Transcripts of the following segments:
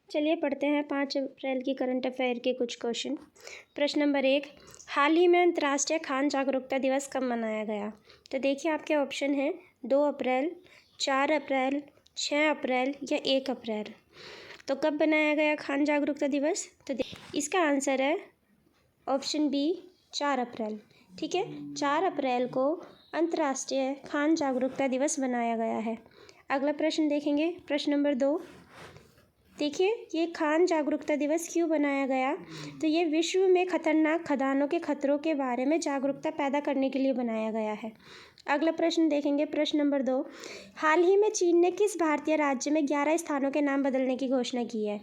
चलिए पढ़ते हैं 5 अप्रैल की करंट अफेयर के कुछ क्वेश्चन। प्रश्न नंबर 1, हाल ही में अंतर्राष्ट्रीय खान जागरूकता दिवस कब मनाया गया? तो देखिए आपके ऑप्शन हैं 2 अप्रैल, 4 अप्रैल, 6 अप्रैल या 1 अप्रैल। तो कब बनाया गया खान जागरूकता दिवस? तो इसका आंसर है ऑप्शन बी 4 अप्रैल। ठीक है, 4 अप्रैल को अंतर्राष्ट्रीय खान जागरूकता दिवस मनाया गया है। अगला प्रश्न देखेंगे, प्रश्न नंबर 2। देखिए ये खान जागरूकता दिवस क्यों बनाया गया? तो ये विश्व में खतरनाक खदानों के खतरों के बारे में जागरूकता पैदा करने के लिए बनाया गया है। अगला प्रश्न देखेंगे, प्रश्न नंबर 2। हाल ही में चीन ने किस भारतीय राज्य में 11 स्थानों के नाम बदलने की घोषणा की है?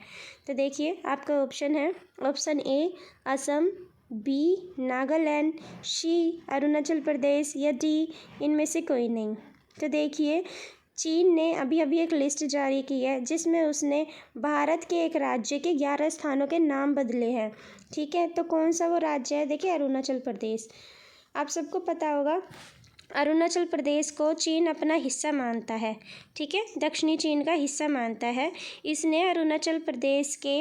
तो देखिए आपका ऑप्शन है option A Assam, B Nagaland, C Arunachal Pradesh या डी इनमें से कोई नहीं। तो देखिए चीन ने अभी अभी एक लिस्ट जारी की है जिसमें उसने भारत के एक राज्य के 11 स्थानों के नाम बदले हैं। ठीक है, तो कौन सा वो राज्य है? देखिए अरुणाचल प्रदेश। आप सबको पता होगा अरुणाचल प्रदेश को चीन अपना हिस्सा मानता है। ठीक है, दक्षिणी चीन का हिस्सा मानता है। इसने अरुणाचल प्रदेश के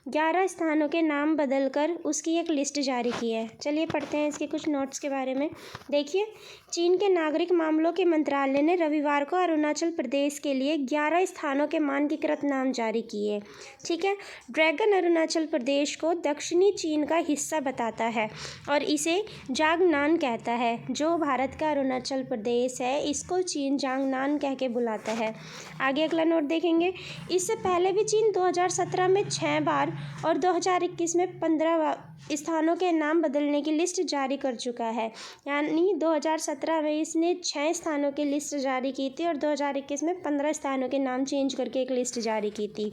11 स्थानों के नाम बदलकर उसकी एक लिस्ट जारी की है। चलिए पढ़ते हैं इसके कुछ नोट्स के बारे में। देखिए चीन के नागरिक मामलों के मंत्रालय ने रविवार को अरुणाचल प्रदेश के लिए 11 स्थानों के मानकीकृत नाम जारी किए। ठीक है, ड्रैगन अरुणाचल प्रदेश को दक्षिणी चीन का हिस्सा बताता है और इसे जांगनान कहता है। जो भारत का अरुणाचल प्रदेश है इसको चीन जांगनान कह के बुलाता है। आगे अगला नोट देखेंगे, इससे पहले भी चीन 2017 में 6 बार और 2021 में 15 स्थानों के नाम बदलने की लिस्ट जारी कर चुका है। यानी 2017 में इसने 6 स्थानों की लिस्ट जारी की थी और 2021 में 15 स्थानों के नाम चेंज करके एक लिस्ट जारी की थी।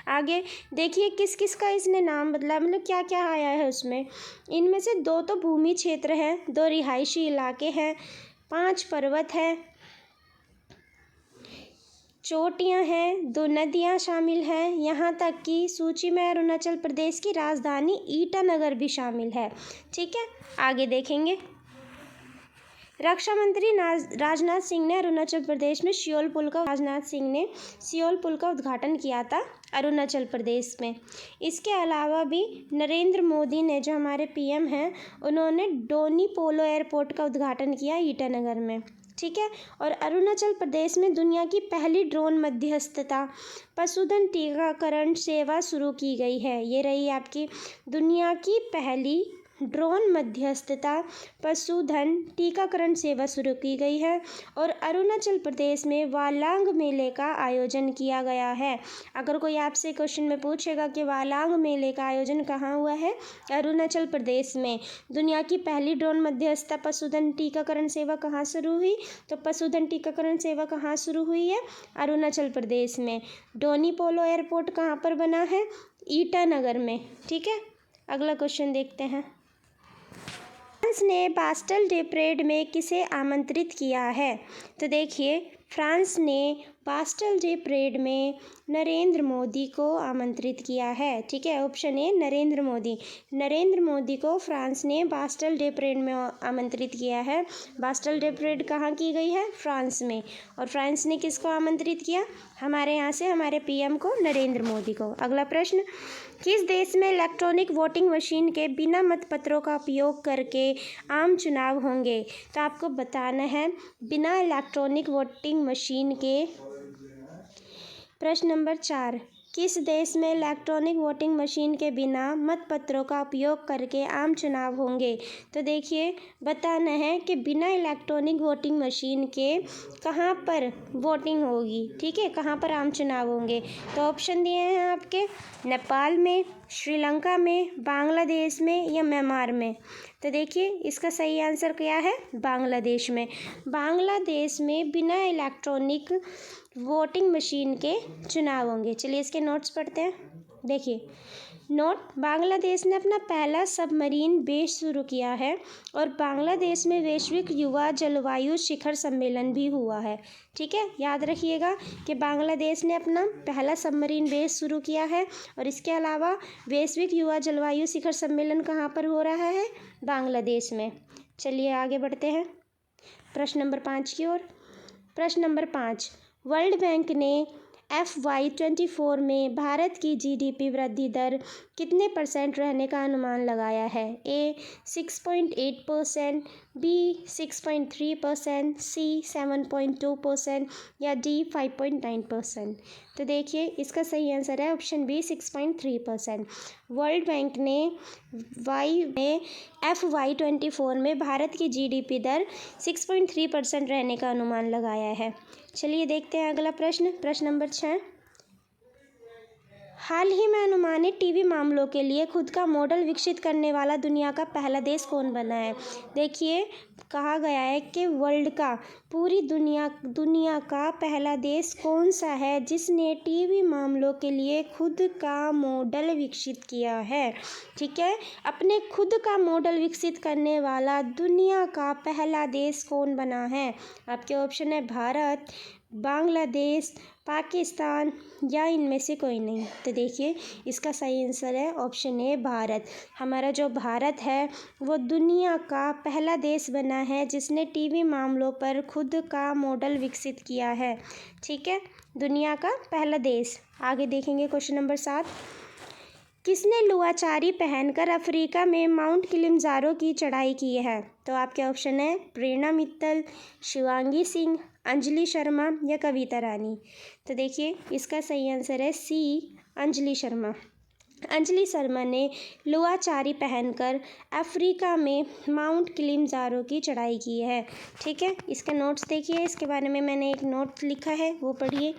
आगे देखिए किस किस का इसने नाम बदला, मतलब क्या क्या आया है उसमें। इनमें से 2 तो भूमि क्षेत्र हैं, 2 रिहायशी इलाके हैं, 5 पर्वत हैं, चोटियां हैं, 2 नदियां शामिल हैं। यहाँ तक कि सूची में अरुणाचल प्रदेश की राजधानी ईटानगर भी शामिल है। ठीक है, आगे देखेंगे, रक्षा मंत्री राजनाथ सिंह ने अरुणाचल प्रदेश में सियोल पुल का उद्घाटन किया था अरुणाचल प्रदेश में। इसके अलावा भी नरेंद्र मोदी ने, जो हमारे पीएम हैं, उन्होंने डोनी पोलो एयरपोर्ट का उद्घाटन किया ईटानगर में। ठीक है, और अरुणाचल प्रदेश में दुनिया की पहली ड्रोन मध्यस्थता पशुधन टीकाकरण सेवा शुरू की गई है। ये रही आपकी दुनिया की पहली ड्रोन मध्यस्थता पशुधन टीकाकरण सेवा शुरू की गई है और अरुणाचल प्रदेश में वालांग मेले का आयोजन किया गया है। अगर कोई आपसे क्वेश्चन में पूछेगा कि वालांग मेले का आयोजन कहाँ हुआ है, अरुणाचल प्रदेश में। दुनिया की पहली ड्रोन मध्यस्थता पशुधन टीकाकरण सेवा कहाँ शुरू हुई? तो पशुधन टीकाकरण सेवा कहाँ शुरू हुई है? अरुणाचल प्रदेश में। डोनी पोलो एयरपोर्ट कहाँ पर बना है? ईटानगर में। ठीक है, अगला क्वेश्चन देखते हैं, फ्रांस ने बास्टल डे परेड में किसे आमंत्रित किया है? तो देखिए फ्रांस ने बास्टल डे परेड में नरेंद्र मोदी को आमंत्रित किया है। ठीक है, ऑप्शन ए नरेंद्र मोदी को फ्रांस ने बास्टल डे परेड में आमंत्रित किया है। बास्टल डे परेड कहाँ की गई है? फ्रांस में। और फ्रांस ने किसको आमंत्रित किया? हमारे यहाँ से हमारे पीएम को, नरेंद्र मोदी को। अगला प्रश्न, किस देश में इलेक्ट्रॉनिक वोटिंग मशीन के बिना मतपत्रों का उपयोग करके आम चुनाव होंगे? तो आपको बताना है बिना इलेक्ट्रॉनिक वोटिंग मशीन के। प्रश्न नंबर 4, किस देश में इलेक्ट्रॉनिक वोटिंग मशीन के बिना मतपत्रों का उपयोग करके आम चुनाव होंगे? तो देखिए बताना है कि बिना इलेक्ट्रॉनिक वोटिंग मशीन के कहाँ पर वोटिंग होगी। ठीक है, कहाँ पर आम चुनाव होंगे? तो ऑप्शन दिए हैं आपके, नेपाल में, श्रीलंका में, बांग्लादेश में या म्यांमार में। तो देखिए इसका सही आंसर क्या है? बांग्लादेश में। बांग्लादेश में बिना इलेक्ट्रॉनिक वोटिंग मशीन के चुनाव होंगे। चलिए इसके नोट्स पढ़ते हैं। देखिए नोट, बांग्लादेश ने अपना पहला सबमरीन बेस शुरू किया है और बांग्लादेश में वैश्विक युवा जलवायु शिखर सम्मेलन भी हुआ है। ठीक है, याद रखिएगा कि बांग्लादेश ने अपना पहला सबमरीन बेस शुरू किया है और इसके अलावा वैश्विक युवा जलवायु शिखर सम्मेलन कहाँ पर हो रहा है? बांग्लादेश में। चलिए आगे बढ़ते हैं प्रश्न नंबर 5 की ओर। प्रश्न नंबर 5, वर्ल्ड बैंक ने FY24 में भारत की GDP वृद्धि दर कितने % रहने का अनुमान लगाया है? A 6.8%, B 6.3%, C 7.2% या D 5.9%? तो देखिए इसका सही आंसर है ऑप्शन बी 6.3%। वर्ल्ड बैंक ने FY24 में भारत की GDP दर 6.3% रहने का अनुमान लगाया है। चलिए देखते हैं अगला प्रश्न नंबर 6। हाल ही में अनुमानित टीबी मामलों के लिए खुद का मॉडल विकसित करने वाला दुनिया का पहला देश कौन बना है? देखिए कहा गया है कि वर्ल्ड का पूरी दुनिया का पहला देश कौन सा है जिसने टीबी मामलों के लिए खुद का मॉडल विकसित किया है। ठीक है, अपने खुद का मॉडल विकसित करने वाला दुनिया का पहला देश कौन बना है? आपके ऑप्शन है भारत, बांग्लादेश, पाकिस्तान या इनमें से कोई नहीं। तो देखिए इसका सही आंसर है ऑप्शन ए भारत। हमारा जो भारत है वो दुनिया का पहला देश बना है जिसने टीबी मामलों पर खुद का मॉडल विकसित किया है। ठीक है, दुनिया का पहला देश। आगे देखेंगे क्वेश्चन नंबर 7। किसने लुआचारी पहनकर अफ्रीका में माउंट किलिमंजारो की चढ़ाई की है? तो आपके ऑप्शन है प्रेरणा मित्तल, शिवांगी सिंह, अंजलि शर्मा या कविता रानी। तो देखिए इसका सही आंसर है सी अंजलि शर्मा। अंजलि शर्मा ने लुआचारी पहनकर अफ्रीका में माउंट किलिमंजारो की चढ़ाई की है। ठीक है, इसके नोट्स देखिए, इसके बारे में मैंने एक नोट लिखा है वो पढ़िए।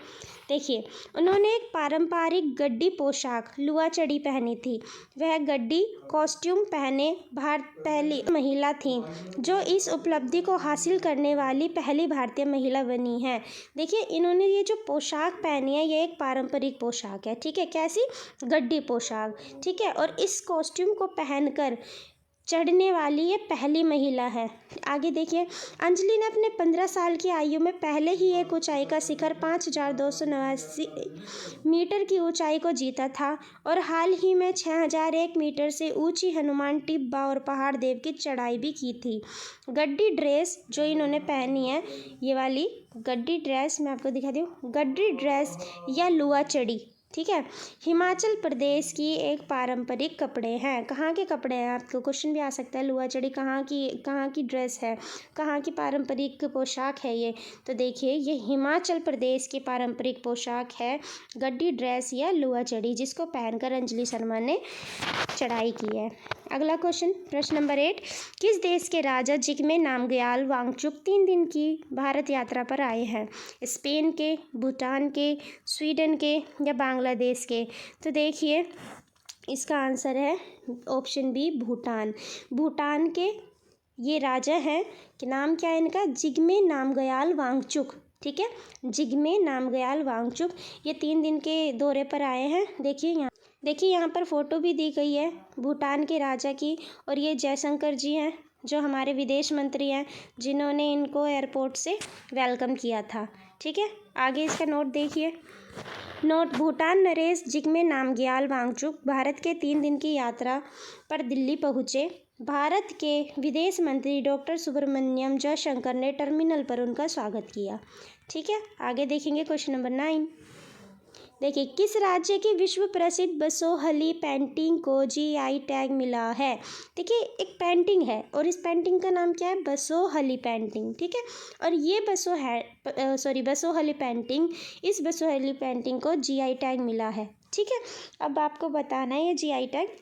देखिए उन्होंने एक पारंपरिक गड्डी पोशाक लुआचड़ी पहनी थी। वह गड्डी कॉस्ट्यूम पहने पहली महिला थी जो इस उपलब्धि को हासिल करने वाली पहली भारतीय महिला बनी है। देखिए इन्होंने ये जो पोशाक पहनी है ये एक पारंपरिक पोशाक है। ठीक है, कैसी? गड्डी पोशाक। ठीक है, और इस कॉस्ट्यूम को पहनकर चढ़ने वाली ये पहली महिला है। आगे देखिए अंजलि ने अपने 15 साल की आयु में पहले ही एक ऊंचाई का शिखर 5289 मीटर की ऊंचाई को जीता था और हाल ही में 6001 मीटर से ऊंची हनुमान टिब्बा और पहाड़ देव की चढ़ाई भी की थी। गड्डी ड्रेस जो इन्होंने पहनी है, ये वाली गड्डी ड्रेस मैं आपको दिखा दूँ, गड्डी ड्रेस या लुआचड़ी, ठीक है, हिमाचल प्रदेश की एक पारंपरिक कपड़े हैं। कहाँ के कपड़े हैं? आपको क्वेश्चन भी आ सकता है, लुआचड़ी कहाँ की ड्रेस है, कहाँ की पारंपरिक पोशाक है ये? तो देखिए ये हिमाचल प्रदेश की पारंपरिक पोशाक है, गड्डी ड्रेस या लुआचड़ी, जिसको पहनकर अंजलि शर्मा ने चढ़ाई की है। अगला क्वेश्चन, प्रश्न नंबर 8। किस देश के राजा जिग्मे नामग्याल वांगचुक 3 दिन की भारत यात्रा पर आए हैं? स्पेन के, भूटान के, स्वीडन के या बांग्लादेश के? तो देखिए इसका आंसर है ऑप्शन बी भूटान। भूटान के ये राजा हैं कि नाम क्या है इनका? जिग्मे नामग्याल वांगचुक। ठीक है, जिग्मे नामग्याल वांगचुक ये 3 दिन के दौरे पर आए हैं। देखिए यहाँ पर फोटो भी दी गई है भूटान के राजा की, और ये जयशंकर जी हैं जो हमारे विदेश मंत्री हैं जिन्होंने इनको एयरपोर्ट से वेलकम किया था। ठीक है, आगे इसका नोट देखिए। नोट, भूटान नरेश जिग्मे नामग्याल वांगचुक भारत के 3 दिन की यात्रा पर दिल्ली पहुँचे। भारत के विदेश मंत्री डॉक्टर सुब्रमण्यम जयशंकर ने टर्मिनल पर उनका स्वागत किया। ठीक है, आगे देखेंगे क्वेश्चन नंबर 9। देखिए किस राज्य की विश्व प्रसिद्ध बसोहली पेंटिंग को GI टैग मिला है? देखिए एक पेंटिंग है और इस पेंटिंग का नाम क्या है? बसोहली पेंटिंग। ठीक है, और ये बसोहली पेंटिंग, इस बसोहली पेंटिंग को GI टैग मिला है। ठीक है, अब आपको बताना है ये GI टैग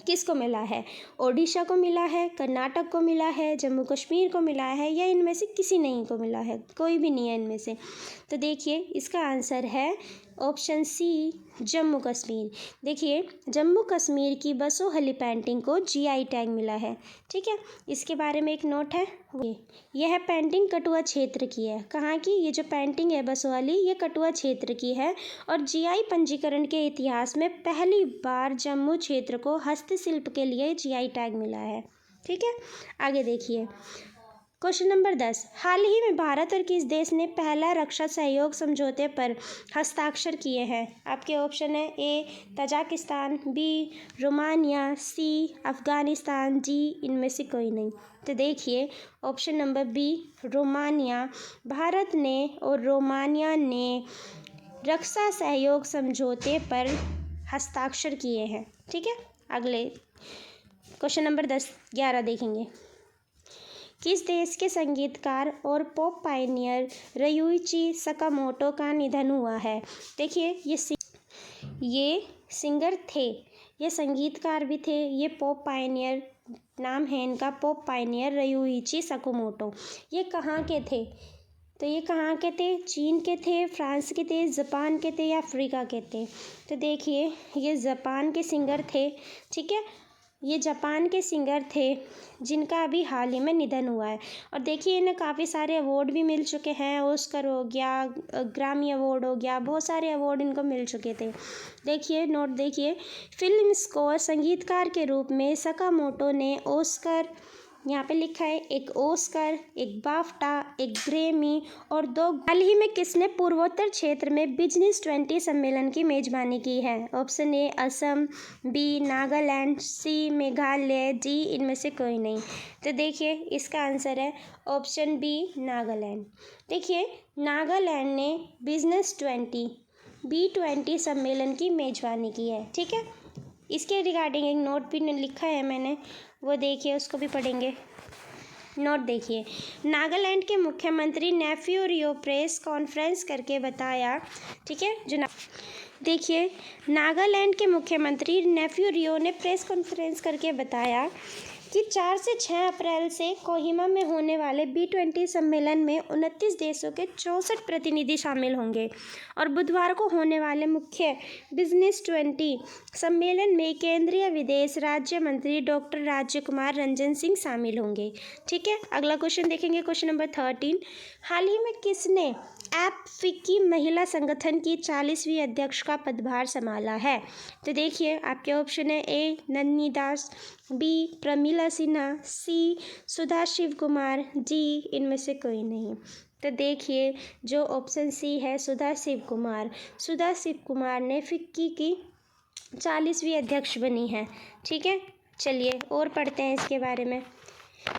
किसको मिला है? ओडिशा को मिला है, कर्नाटक को मिला है, जम्मू कश्मीर को मिला है या इनमें से किसी नहीं को मिला है? कोई भी नहीं है इनमें से। तो देखिए इसका आंसर है ऑप्शन सी जम्मू कश्मीर। देखिए जम्मू कश्मीर की बसोहली पेंटिंग को GI टैग मिला है। ठीक है, इसके बारे में एक नोट है, यह पेंटिंग कठुआ क्षेत्र की है। कहाँ की? ये जो पेंटिंग है बसोहली ये कठुआ क्षेत्र की है और GI पंजीकरण के इतिहास में पहली बार जम्मू क्षेत्र को हस्तशिल्प के लिए GI टैग मिला है। ठीक है, आगे देखिए क्वेश्चन नंबर 10। हाल ही में भारत और किस देश ने पहला रक्षा सहयोग समझौते पर हस्ताक्षर किए हैं? आपके ऑप्शन है A Tajikistan, B Romania, C Afghanistan, D इनमें से कोई नहीं। तो देखिए option number B Romania, Bharat ने और रोमानिया ने रक्षा सहयोग समझौते पर हस्ताक्षर किए हैं। ठीक है, अगले क्वेश्चन नंबर 11 देखेंगे। किस देश के संगीतकार और पॉप पायनियर रयुइची सकामोटो का निधन हुआ है? देखिए, ये सिंगर थे, ये संगीतकार भी थे, ये पॉप पायनियर नाम है इनका, पॉप पायनियर रयुइची सकामोटो। ये कहाँ के थे? तो ये कहाँ के थे? चीन के थे, फ्रांस के थे, जापान के थे या अफ्रीका के थे? तो देखिए, ये जापान के सिंगर थे। ठीक है, ये जापान के सिंगर थे जिनका अभी हाल ही में निधन हुआ है। और देखिए, इन्हें काफ़ी सारे अवार्ड भी मिल चुके हैं, ऑस्कर हो गया, ग्रामी अवार्ड हो गया, बहुत सारे अवार्ड इनको मिल चुके थे। देखिए, नोट देखिए, फिल्म स्कोर संगीतकार के रूप में सकामोटो ने ऑस्कर, यहाँ पे लिखा है, एक ऑस्कर, एक बाफ्टा, एक ग्रैमी और 2। हाल ही में किसने पूर्वोत्तर क्षेत्र में बिजनेस 20 सम्मेलन की मेजबानी की है? Option A Assam, B Nagaland, C Meghalaya, D इनमें से कोई नहीं। तो देखिए, इसका आंसर है ऑप्शन बी नागालैंड। देखिए, नागालैंड ने बिजनेस 20 B20 सम्मेलन की मेजबानी की है। ठीक है, इसके रिगार्डिंग एक नोट भी लिखा है मैंने, वो देखिए, उसको भी पढ़ेंगे। नोट देखिए, नागालैंड के मुख्यमंत्री नेफ्यू रियो प्रेस कॉन्फ्रेंस करके बताया। ठीक है, जो देखिए, नागालैंड के मुख्यमंत्री नेफ्यू रियो ने प्रेस कॉन्फ्रेंस करके बताया कि 4 से 6 अप्रैल से कोहिमा में होने वाले B20 सम्मेलन में 29 देशों के 64 प्रतिनिधि शामिल होंगे और बुधवार को होने वाले मुख्य बिजनेस 20 सम्मेलन में केंद्रीय विदेश राज्य मंत्री डॉक्टर राज्य कुमार रंजन सिंह शामिल होंगे। ठीक है, अगला क्वेश्चन देखेंगे, क्वेश्चन नंबर 13। हाल ही में किसने फिक्की महिला संगठन की 40वीं अध्यक्ष का पदभार संभाला है? तो देखिए, आपके ऑप्शन है ए नन्नी दास, बी प्रमिला सिन्हा, सी सुधा शिव कुमार, डी इनमें से कोई नहीं। तो देखिए, जो ऑप्शन सी है सुधा शिव कुमार, सुधा शिव कुमार ने फिक्की की 40वीं अध्यक्ष बनी है। ठीक है, चलिए और पढ़ते हैं इसके बारे में।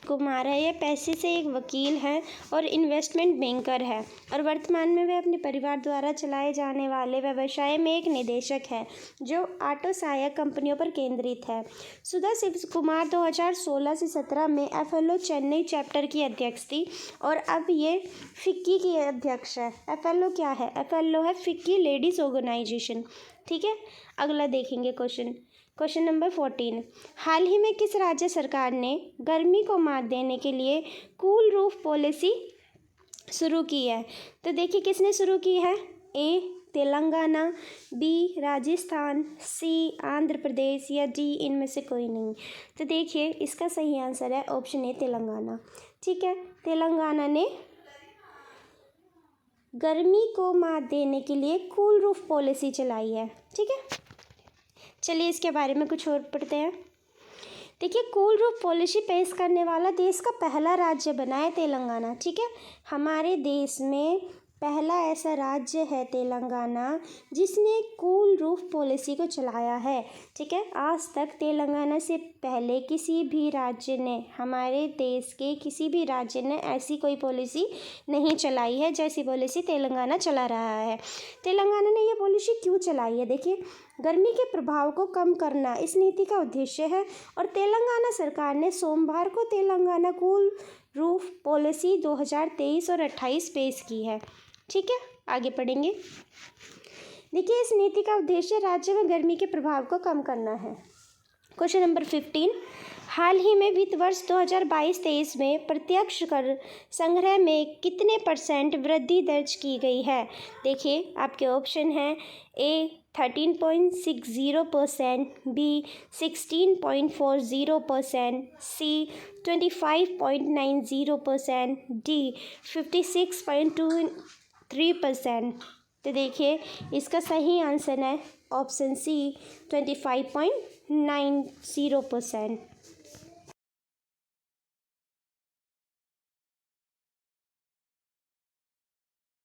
कुमार है, ये पैसे से एक वकील है और इन्वेस्टमेंट बैंकर है और वर्तमान में वे अपने परिवार द्वारा चलाए जाने वाले व्यवसाय में एक निदेशक है जो ऑटो सहायक कंपनियों पर केंद्रित है। सुधा शिव कुमार 2016 से 17 में FLO चेन्नई चैप्टर की अध्यक्ष थी और अब ये फिक्की की अध्यक्ष है। FLO क्या है? FLO है फिक्की लेडीज़ ऑर्गेनाइजेशन। ठीक है, अगला देखेंगे क्वेश्चन नंबर 14। हाल ही में किस राज्य सरकार ने गर्मी को मात देने के लिए कूल रूफ पॉलिसी शुरू की है? तो देखिए, किसने शुरू की है? ए तेलंगाना, बी राजस्थान, सी आंध्र प्रदेश या डी इनमें से कोई नहीं। तो देखिए, इसका सही आंसर है ऑप्शन ए तेलंगाना। ठीक है, तेलंगाना ने गर्मी को मात देने के लिए कूल रूफ पॉलिसी चलाई है। ठीक है, चलिए इसके बारे में कुछ और पढ़ते हैं। देखिए, कूल रूफ पॉलिसी पेश करने वाला देश का पहला राज्य बना है तेलंगाना। ठीक है, हमारे देश में पहला ऐसा राज्य है तेलंगाना जिसने कूल रूफ पॉलिसी को चलाया है। ठीक है, आज तक तेलंगाना से पहले किसी भी राज्य ने, हमारे देश के किसी भी राज्य ने ऐसी कोई पॉलिसी नहीं चलाई है जैसी पॉलिसी तेलंगाना चला रहा है। तेलंगाना ने यह पॉलिसी क्यों चलाई है? देखिए, गर्मी के प्रभाव को कम करना इस नीति का उद्देश्य है और तेलंगाना सरकार ने सोमवार को तेलंगाना कूल रूफ पॉलिसी 2023 और 28 पेश की है। ठीक है, आगे पढ़ेंगे। देखिए, इस नीति का उद्देश्य राज्य में गर्मी के प्रभाव को कम करना है। Question number 15। हाल ही में वित्त वर्ष 2022-23 में प्रत्यक्ष कर संग्रह में कितने % वृद्धि दर्ज की गई है? देखिए, आपके ऑप्शन हैं ए 13.60%, बी 16.40%, सी 25.90%, डी 56.23%। तो देखिए, इसका सही आंसर है ऑप्शन सी 25.90%।